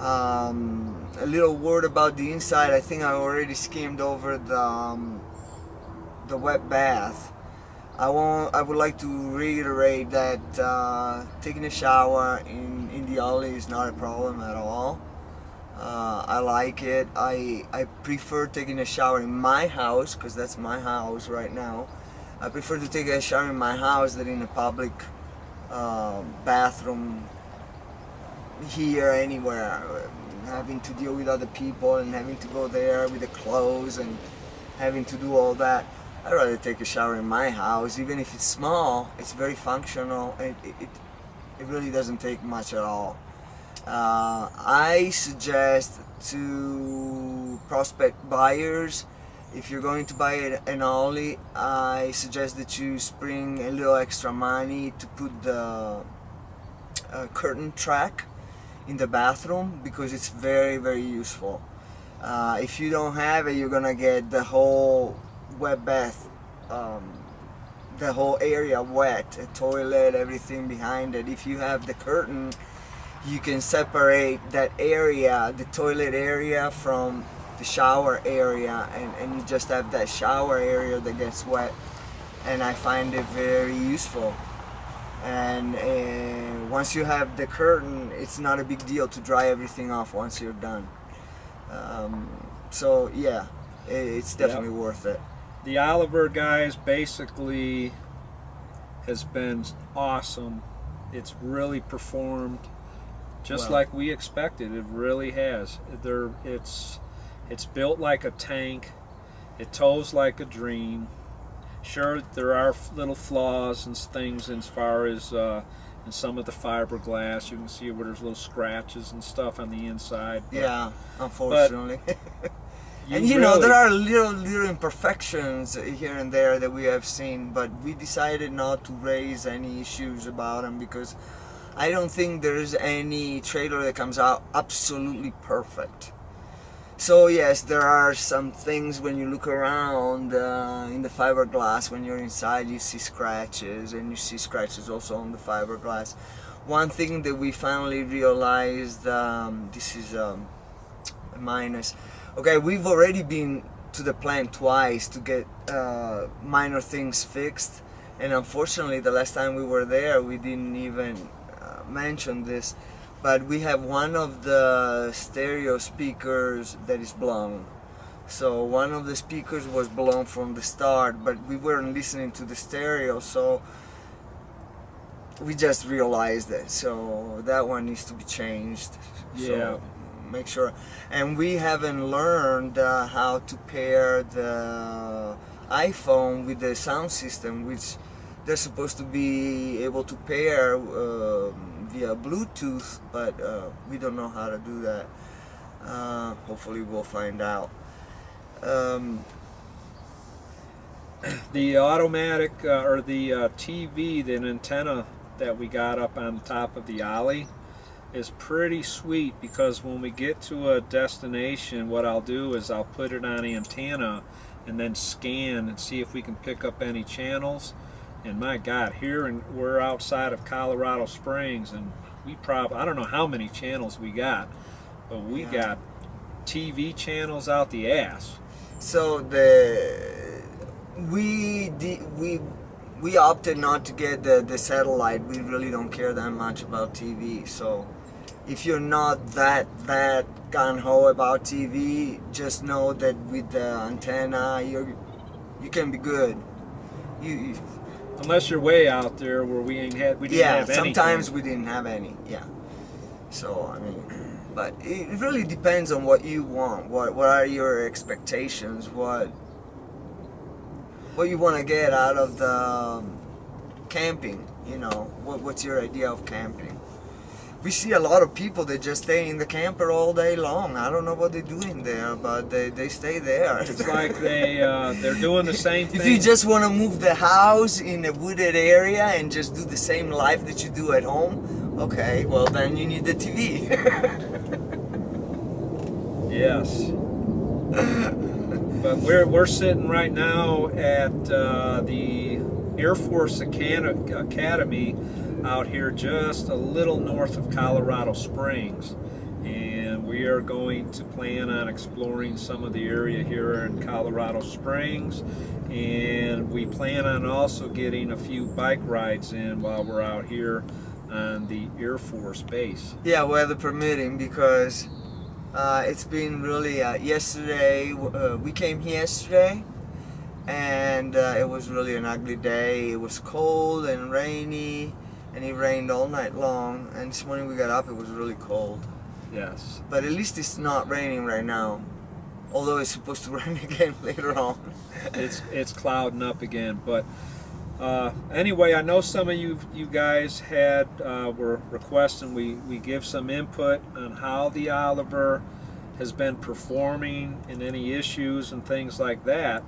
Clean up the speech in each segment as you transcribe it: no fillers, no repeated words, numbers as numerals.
A little word about the inside. I think I already skimmed over the wet bath. I would like to reiterate that taking a shower in the Ollie is not a problem at all. I like it. I prefer taking a shower in my house, because that's my house right now. I prefer to take a shower in my house than in a public bathroom here, anywhere, having to deal with other people and having to go there with the clothes and having to do all that. I'd rather take a shower in my house. Even if it's small, it's very functional, and it really doesn't take much at all. I suggest to prospect buyers, if you're going to buy an Ollie, I suggest that you spring a little extra money to put the curtain track in the bathroom, because it's very, very useful. If you don't have it, you're gonna get the whole wet bath, the whole area wet, a toilet, everything behind it. If you have the curtain, you can separate that area, the toilet area, from the shower area, and you just have that shower area that gets wet, and I find it very useful. And once you have the curtain, it's not a big deal to dry everything off once you're done. So yeah, it's definitely worth it. The Oliver, guys, basically has been awesome. It's really performed just like we expected. It really has. It's built like a tank. It tows like a dream. Sure, there are little flaws and things as far as in some of the fiberglass. You can see where there's little scratches and stuff on the inside. Yeah, unfortunately. And you know, there are little imperfections here and there that we have seen, but we decided not to raise any issues about them, because I don't think there's any trailer that comes out absolutely perfect. So yes, there are some things when you look around in the fiberglass. When you're inside, you see scratches, and you see scratches also on the fiberglass. One thing that we finally realized, this is a minus. Okay, we've already been to the plant twice to get minor things fixed, and unfortunately the last time we were there we didn't even mention this, but we have one of the stereo speakers that is blown. So one of the speakers was blown from the start, but we weren't listening to the stereo, so we just realized it. So that one needs to be changed. Yeah. So make sure. And we haven't learned how to pair the iPhone with the sound system, which they're supposed to be able to pair via Bluetooth, but we don't know how to do that. Hopefully we'll find out. The automatic or the TV, the antenna that we got up on top of the Ollie is pretty sweet, because when we get to a destination, what I'll do is I'll put it on antenna and then scan and see if we can pick up any channels. And my God, we're outside of Colorado Springs, and we probably, I don't know how many channels we got, but we got TV channels out the ass. So we opted not to get the satellite. We really don't care that much about TV. So if you're not that gung-ho about TV, just know that with the antenna you can be good. Unless you're way out there where we didn't have anything. Sometimes we didn't have any. Yeah. So I mean, but it really depends on what you want. What are your expectations? What you want to get out of the camping? You know, what's your idea of camping? We see a lot of people that just stay in the camper all day long. I don't know what they're doing there, but they stay there. It's like they're doing the same thing. If you just want to move the house in a wooded area and just do the same life that you do at home, okay, well then you need the TV. Yes. But we're sitting right now at the Air Force Academy out here just a little north of Colorado Springs, and we are going to plan on exploring some of the area here in Colorado Springs, and we plan on also getting a few bike rides in while we're out here on the Air Force Base. Yeah, weather permitting, because it's been really, yesterday, we came here yesterday, and it was really an ugly day. It was cold and rainy, and it rained all night long, and this morning we got up, it was really cold. Yes. But at least it's not raining right now, although it's supposed to rain again later on. It's clouding up again, but anyway, I know some of you guys were requesting we give some input on how the Oliver has been performing and any issues and things like that.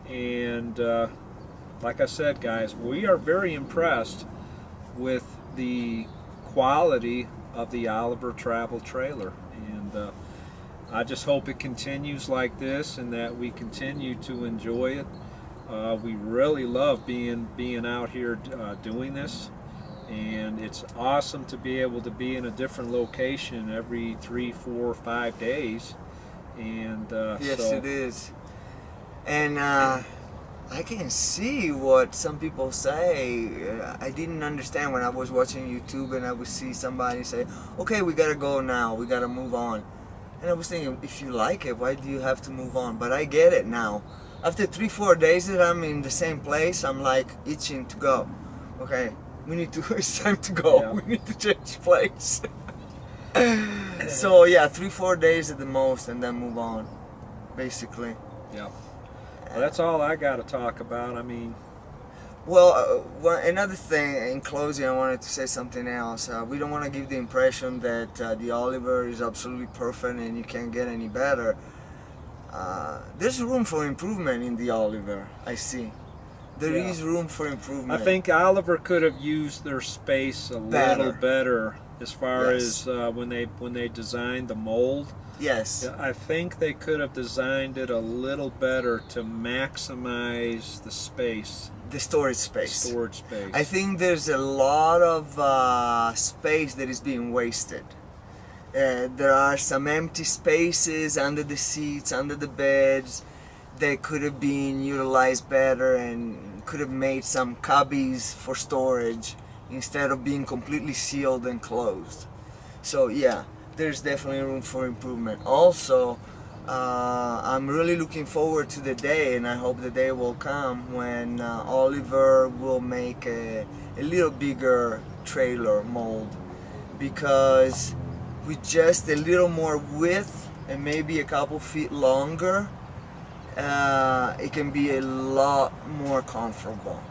And like I said, guys, we are very impressed with the quality of the Oliver travel trailer, and I just hope it continues like this and that we continue to enjoy it. We really love being out here doing this, and it's awesome to be able to be in a different location every 3, 4, 5 days. And yes, so it is. And I can see what some people say. I didn't understand when I was watching YouTube and I would see somebody say, okay, we gotta go now, we gotta move on. And I was thinking, if you like it, why do you have to move on? But I get it now. After 3, 4 days that I'm in the same place, I'm like itching to go. Okay, it's time to go. Yeah. We need to change place. So yeah, 3, 4 days at the most, and then move on, basically. yeah. Well, that's all I got to talk about. I mean, well, another thing in closing, I wanted to say something else. We don't want to give the impression that the Oliver is absolutely perfect and you can't get any better. There's room for improvement in the Oliver, I see. There is room for improvement. I think Oliver could have used their space a little better as far as when they designed the mold. Yes. I think they could have designed it a little better to maximize the space. The storage space. Storage space. I think there's a lot of space that is being wasted. There are some empty spaces under the seats, under the beds, that could have been utilized better and could have made some cubbies for storage instead of being completely sealed and closed. So yeah, there's definitely room for improvement. Also, I'm really looking forward to the day, and I hope the day will come when Oliver will make a little bigger trailer mold, because with just a little more width and maybe a couple feet longer, it can be a lot more comfortable,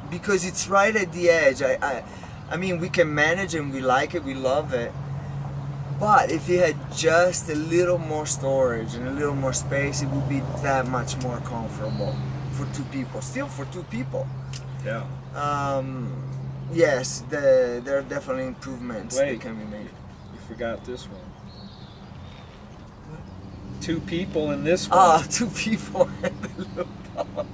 because it's right at the edge. I mean, we can manage and we like it, we love it, but if it had just a little more storage and a little more space, it would be that much more comfortable for 2 people. Still for 2 people. Yeah. Yes, there are definitely improvements that can be made. You forgot this one. 2 people in this one. 2 people and the little dog.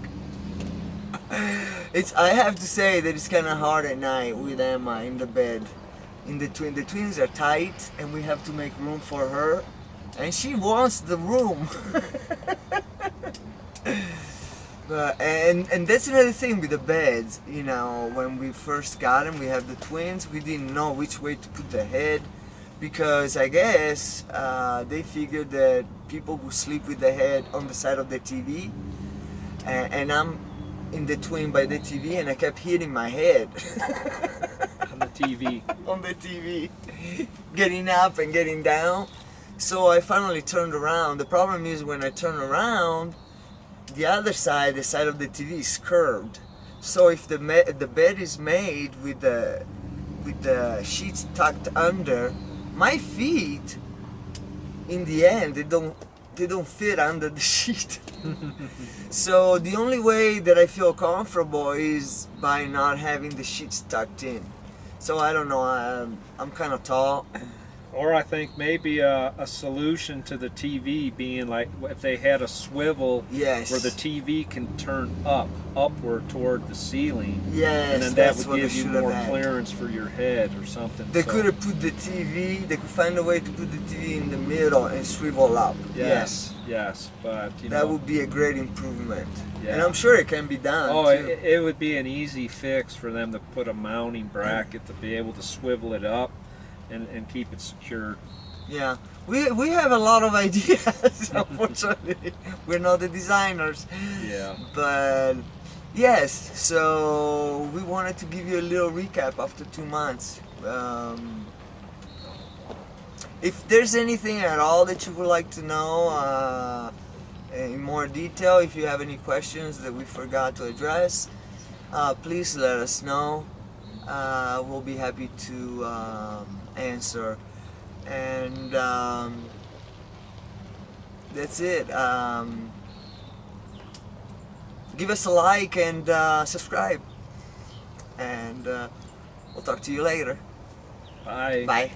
I have to say that it's kind of hard at night with Emma in the bed. The twins are tight, and we have to make room for her, and she wants the room. And that's another thing with the beds. You know, when we first got them, we have the twins. We didn't know which way to put the head, because I guess they figured that people would sleep with the head on the side of the TV, and I'm in the twin by the TV, and I kept hitting my head on the TV. On the TV, getting up and getting down. So I finally turned around. The problem is, when I turn around, the other side, the side of the TV, is curved. So if the bed is made with the sheets tucked under, my feet, in the end, they don't fit under the sheet. So the only way that I feel comfortable is by not having the sheets tucked in. So I don't know, I'm kind of tall, Or I think maybe a solution to the TV being like if they had a swivel Yes. where the TV can turn upward toward the ceiling. Yes, And then that that's would what give they you should have more had. clearance for your head or something. They so- could have put the TV. They could find a way to put the TV in the middle and swivel up. Yes, yes, but you That know. would be a great improvement. Yeah. And I'm sure it can be done. Oh, too. it would be an easy fix for them to put a mounting bracket to be able to swivel it up and keep it secured. Yeah, we have a lot of ideas. Unfortunately, we're not the designers. Yeah. But yes, so we wanted to give you a little recap after 2 months. If there's anything at all that you would like to know in more detail, if you have any questions that we forgot to address, please let us know. We'll be happy to answer. And that's it. Give us a like and subscribe. And we'll talk to you later. Bye. Bye.